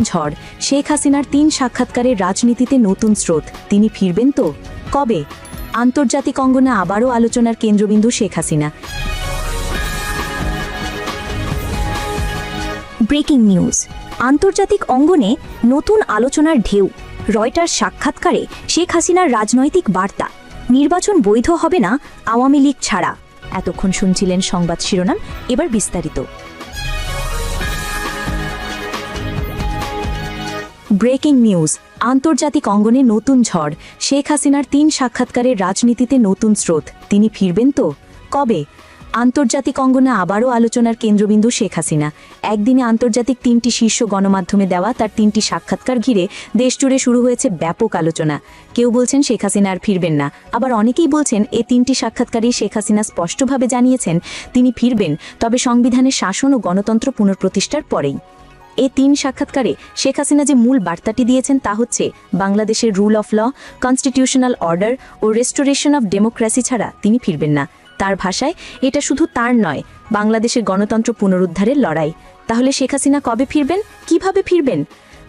ঝড়, শেখ হাসিনার ৩ সাক্ষাৎকারের রাজনীতিতে নতুন স্রোত। তিনি ফিরবেন তো? কবে? আন্তর্জাতিক অঙ্গনে আবারও আলোচনার কেন্দ্রবিন্দু শেখ হাসিনা। ব্রেকিং নিউজ, আন্তর্জাতিক অঙ্গনে নতুন আলোচনার ঢেউ। রয়টার্স সাক্ষাৎকারে শেখ হাসিনার রাজনৈতিক বার্তা, নির্বাচন বৈধ হবে না আওয়ামী লীগ ছাড়া। এতক্ষণ শুনছিলেন সংবাদ শিরোনাম, এবার বিস্তারিত। ব্রেকিং নিউজ, আন্তর্জাতিক অঙ্গনে নতুন ঝড়, শেখ হাসিনার ৩ সাক্ষাৎকারের রাজনীতিতে নতুন স্রোত। তিনি ফিরবেন তো? কবে? আন্তর্জাতিক অঙ্গনে আবারও আলোচনার কেন্দ্রবিন্দু শেখ হাসিনা। একদিনে আন্তর্জাতিক ৩টি শীর্ষ গণমাধ্যমে দেওয়া তার ৩টি সাক্ষাৎকার ঘিরে দেশজুড়ে শুরু হয়েছে ব্যাপক আলোচনা। কেউ বলছেন শেখ হাসিনা আর ফিরবেন না, আবার অনেকেই বলছেন এই ৩টি সাক্ষাৎকারেই শেখ হাসিনা স্পষ্টভাবে জানিয়েছেন তিনি ফিরবেন, তবে সংবিধানের শাসন ও গণতন্ত্র পুনঃপ্রতিষ্ঠার পরেই। এই ৩ সাক্ষাৎকারে শেখ হাসিনা যে মূল বার্তাটি দিয়েছেন তা হচ্ছে বাংলাদেশের rule of law, constitutional order ও রেস্টোরেশন অফ ডেমোক্রেসি ছাড়া তিনি ফিরবেন না। তার ভাষায় এটা শুধু তার নয়, বাংলাদেশের গণতন্ত্র পুনরুদ্ধারের লড়াই। তাহলে শেখ হাসিনা কবে ফিরবেন, কিভাবে ফিরবেন?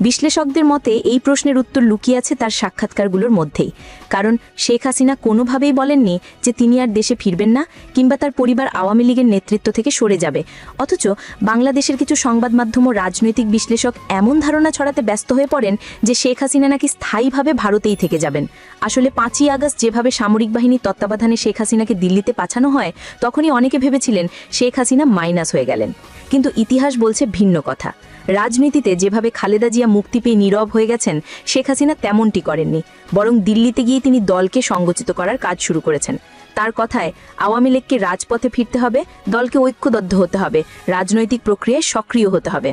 বিশ্লেষকদের মতে এই প্রশ্নের উত্তর লুকিয়ে আছে তার সাক্ষাৎকারগুলোর মধ্যেই। কারণ শেখ হাসিনা কোনোভাবেই বলেননি যে তিনি আর দেশে ফিরবেন না কিংবা তার পরিবার আওয়ামী লীগের নেতৃত্ব থেকে সরে যাবে। অথচ বাংলাদেশের কিছু সংবাদ মাধ্যম ও রাজনৈতিক বিশ্লেষক এমন ধারণা ছড়াতে ব্যস্ত হয়ে পড়েন যে শেখ হাসিনা নাকি স্থায়ীভাবে ভারতেই থেকে যাবেন। আসলে ৫ই আগস্ট যেভাবে সামরিক বাহিনীর তত্ত্বাবধানে শেখ হাসিনাকে দিল্লিতে পাঠানো হয়, তখনই অনেকে ভেবেছিলেন শেখ হাসিনা মাইনাস হয়ে গেলেন। কিন্তু ইতিহাস বলছে ভিন্ন কথা। রাজনীতিতে যেভাবে খালেদা জিয়া মুক্তি পেয়ে নীরব হয়ে গেছেন, শেখ হাসিনা তেমনটি করেননি, বরং দিল্লিতে গিয়ে তিনি দলকে সংগঠিত করার কাজ শুরু করেছেন। তার কথায় আওয়ামী লীগকে রাজপথে ফিরতে হবে, দলকে ঐক্যবদ্ধ হতে হবে, রাজনৈতিক প্রক্রিয়ায় সক্রিয় হতে হবে।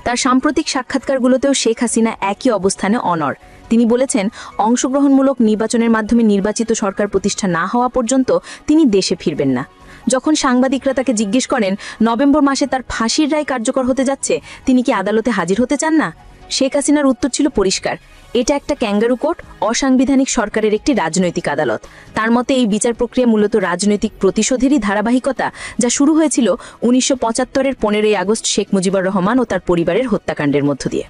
তার সাম্প্রতিক সাক্ষাৎকারগুলোতেও শেখ হাসিনা একই অবস্থানে অনড়। তিনি বলেছেন অংশগ্রহণমূলক নির্বাচনের মাধ্যমে নির্বাচিত সরকার প্রতিষ্ঠা না হওয়া পর্যন্ত তিনি দেশে ফিরবেন না। যখন সাংবাদিকরা তাকে জিজ্ঞেস করেন নভেম্বর মাসে তার ফাঁসির রায় কার্যকর হতে যাচ্ছে, তিনি কি আদালতে হাজির হতে চান না, শেখ হাসিনার উত্তর ছিল পরিষ্কার, এটা একটা ক্যাঙ্গারু কোর্ট, অসাংবিধানিক সরকারের একটি রাজনৈতিক আদালত। তার মতে এই বিচার প্রক্রিয়া মূলত রাজনৈতিক প্রতিশোধেরই ধারাবাহিকতা, যা শুরু হয়েছিল ১৯৭৫-এর ১৫ই আগস্ট শেখ মুজিবুর রহমান ও তার পরিবারের হত্যাকাণ্ডের মধ্য দিয়ে।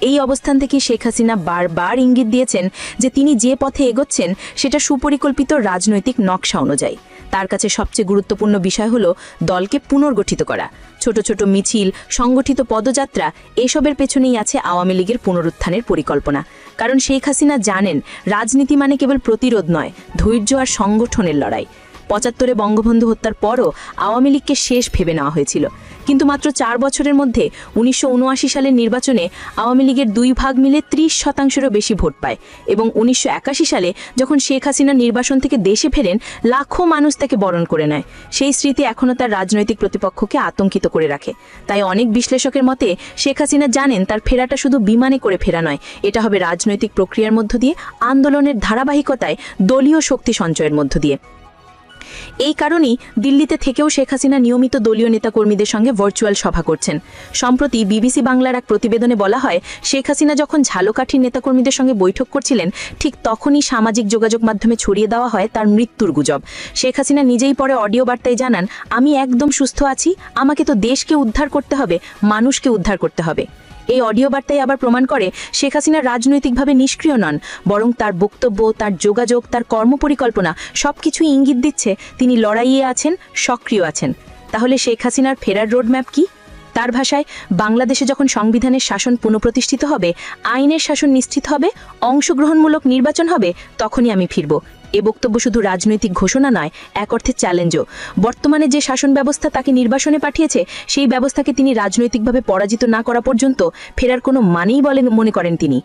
এই অবস্থান থেকে শেখ হাসিনা বারবার ইঙ্গিত দিয়েছেন যে তিনি যে পথে এগোচ্ছেন সেটা সুপরিকল্পিত রাজনৈতিক নকশা অনুযায়ী। তার কাছে সবচেয়ে গুরুত্বপূর্ণ বিষয় হলো দলকে পুনর্গঠিত করা। ছোট ছোট মিছিল, সংগঠিত পদযাত্রা, এসবের পেছনেই আছে আওয়ামী লীগের পুনরুত্থানের পরিকল্পনা। কারণ শেখ হাসিনা জানেন রাজনীতি মানে কেবল প্রতিরোধ নয়, ধৈর্য আর সংগঠনের লড়াই। ৭৫-এ বঙ্গবন্ধু হত্যার পরও আওয়ামী লীগকে শেষ ভেবে নেওয়া হয়েছিল, কিন্তু মাত্র ৪ বছরের মধ্যে ১৯৭৯ সালের নির্বাচনে আওয়ামী লীগের ২ ভাগ মিলে ৩০%-এরও বেশি ভোট পায় এবং ১৯৮১ সালে যখন শেখ হাসিনা নির্বাসন থেকে দেশে ফেরেন, লাখো মানুষ তাকে বরণ করে নেয়। সেই স্মৃতি এখনও তার রাজনৈতিক প্রতিপক্ষকে আতঙ্কিত করে রাখে। তাই অনেক বিশ্লেষকের মতে শেখ হাসিনা জানেন তার ফেরাটা শুধু বিমানে করে ফেরা নয়, এটা হবে রাজনৈতিক প্রক্রিয়ার মধ্য দিয়ে, আন্দোলনের ধারাবাহিকতায়, দলীয় শক্তি সঞ্চয়ের মধ্য দিয়ে। এই কারণেই দিল্লিতে থেকেও শেখ হাসিনা নিয়মিত দলীয় নেতাকর্মীদের সঙ্গে ভার্চুয়াল সভা করছেন। সম্প্রতি বিবিসি বাংলার এক প্রতিবেদনে বলা হয়, শেখ হাসিনা যখন ঝালকাঠির নেতাকর্মীদের সঙ্গে বৈঠক করছিলেন, ঠিক তখনই সামাজিক যোগাযোগ মাধ্যমে ছড়িয়ে দেওয়া হয় তার মৃত্যুর গুজব। শেখ হাসিনা নিজেই পরে অডিও বার্তায় জানান, আমি একদম সুস্থ আছি, আমাকে তো দেশকে উদ্ধার করতে হবে, মানুষকে উদ্ধার করতে হবে। এই অডিও বার্তাই আবার প্রমাণ করে শেখ হাসিনা রাজনৈতিকভাবে নিষ্ক্রিয় নন, বরং তার বক্তব্য, তার যোগাযোগ, তার কর্মপরিকল্পনা সবকিছুই ইঙ্গিত দিচ্ছে তিনি লড়াইয়ে আছেন, সক্রিয় আছেন। তাহলে শেখ হাসিনার ফেরার রোডম্যাপ কি? তার ভাষায়, বাংলাদেশে যখন সংবিধানের শাসন পুনঃপ্রতিষ্ঠিত হবে, আইনের শাসন নিশ্চিত হবে, অংশগ্রহণমূলক নির্বাচন হবে, তখনই আমি ফিরব। এ বক্তব্য শুধু রাজনৈতিক ঘোষণা নয়, এক অর্থে চ্যালেঞ্জও। বর্তমানে যে শাসন ব্যবস্থা তাকে নির্বাসনে পাঠিয়েছে, সেই ব্যবস্থাকে তিনি রাজনৈতিকভাবে পরাজিত না করা পর্যন্ত ফেরার কোনো মানেই বলে মনে করেন তিনি।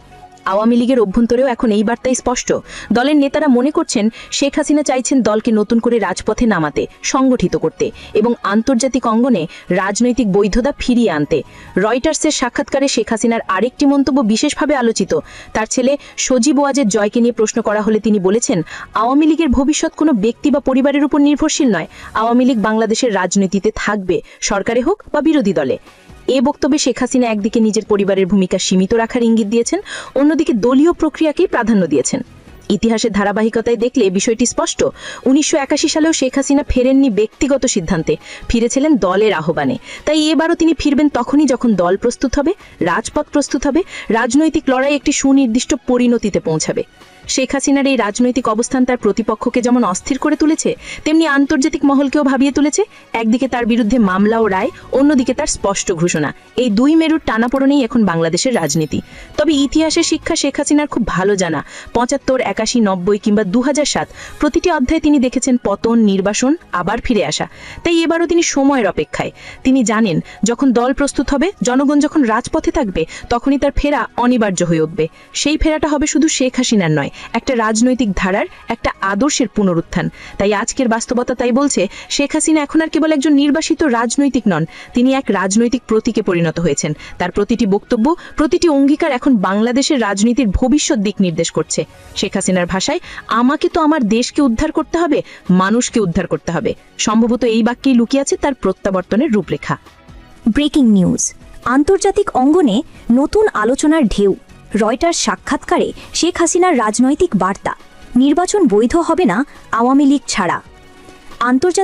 আওয়ামী লীগের অভ্যন্তরেও এখন এই বার্তাই স্পষ্ট। দলের নেতারা মনে করছেন শেখ হাসিনা চাইছেন দলকে নতুন করে রাজপথে নামাতে, সংগঠিত করতে এবং আন্তর্জাতিক অঙ্গনে রাজনৈতিক বৈধতা ফিরিয়ে আনতে। রয়টার্সের সাক্ষাৎকারে শেখ হাসিনার আরেকটি মন্তব্য বিশেষভাবে আলোচিত। তার ছেলে সজীব ওয়াজেদ জয়কে নিয়ে প্রশ্ন করা হলে তিনি বলেছেন, আওয়ামী লীগের ভবিষ্যৎ কোনো ব্যক্তি বা পরিবারের উপর নির্ভরশীল নয়। আওয়ামী লীগ বাংলাদেশের রাজনীতিতে থাকবে, সরকারে হোক বা বিরোধী দলে। এ বক্তব্যে শেখ হাসিনা একদিকে নিজের পরিবারের ভূমিকা সীমিত রাখার ইঙ্গিত দিয়েছেন, অন্যদিকে দলীয় প্রক্রিয়াকেই প্রাধান্য দিয়েছেন। ইতিহাসের ধারাবাহিকতায় দেখলে বিষয়টি স্পষ্ট। ১৯৮১ সালেও শেখ হাসিনা ফেরেননি ব্যক্তিগত সিদ্ধান্তে, ফিরেছিলেন দলের আহ্বানে। তাই এবারও তিনি ফিরবেন তখনই যখন দল প্রস্তুত হবে, রাজপথ প্রস্তুত হবে, রাজনৈতিক লড়াই একটি সুনির্দিষ্ট পরিণতিতে পৌঁছাবে। শেখ হাসিনার এই রাজনৈতিক অবস্থান তার প্রতিপক্ষকে যেমন অস্থির করে তুলেছে, তেমনি আন্তর্জাতিক মহলকেও ভাবিয়ে তুলেছে। একদিকে তার বিরুদ্ধে মামলা ও রায়, অন্যদিকে তার স্পষ্ট ঘোষণা। এই দুই মেরুর টানাপোড়েনেই এখন বাংলাদেশের রাজনীতি। তবে ইতিহাসের শিক্ষা শেখ হাসিনার খুব ভালো জানা। ৭৫, ৮১, ৯০ কিংবা ২০০৭ প্রতিটি অধ্যায়ে তিনি দেখেছেন পতন, নির্বাসন, আবার ফিরে আসা। তাই এবারও তিনি সময়ের অপেক্ষায়। তিনি জানেন যখন দল প্রস্তুত হবে, জনগণ যখন রাজপথে থাকবে, তখনই তার ফেরা অনিবার্য হয়ে উঠবে। সেই ফেরাটা হবে শুধু শেখ হাসিনার নয়, একটা রাজনৈতিক ধারার, একটা আদর্শের পুনরুত্থান। তাই আজকের বাস্তবতা তাই বলছে, শেখ হাসিনা এখন আর কেবল একজন নির্বাসিত রাজনৈতিক নন, তিনি এক রাজনৈতিক প্রতীকে পরিণত হয়েছেন। তার প্রতিটি বক্তব্য, প্রতিটি অঙ্গীকার এখন বাংলাদেশের রাজনীতির ভবিষ্যৎ দিক নির্দেশ করছে। শেখ হাসিনার ভাষায়, আমাকে তো আমার দেশকে উদ্ধার করতে হবে, মানুষকে উদ্ধার করতে হবে। সম্ভবত এই বাক্যেই লুকিয়ে আছে তার প্রত্যাবর্তনের রূপরেখা। ব্রেকিং নিউজ, আন্তর্জাতিক অঙ্গনে নতুন আলোচনার ঢেউ। রয়টার্স সাক্ষাৎকারে শেখ হাসিনার রাজনৈতিক বার্তা, নির্বাচন বৈধ হবে না আওয়ামী লীগ ছাড়া। আন্তর্জাতিক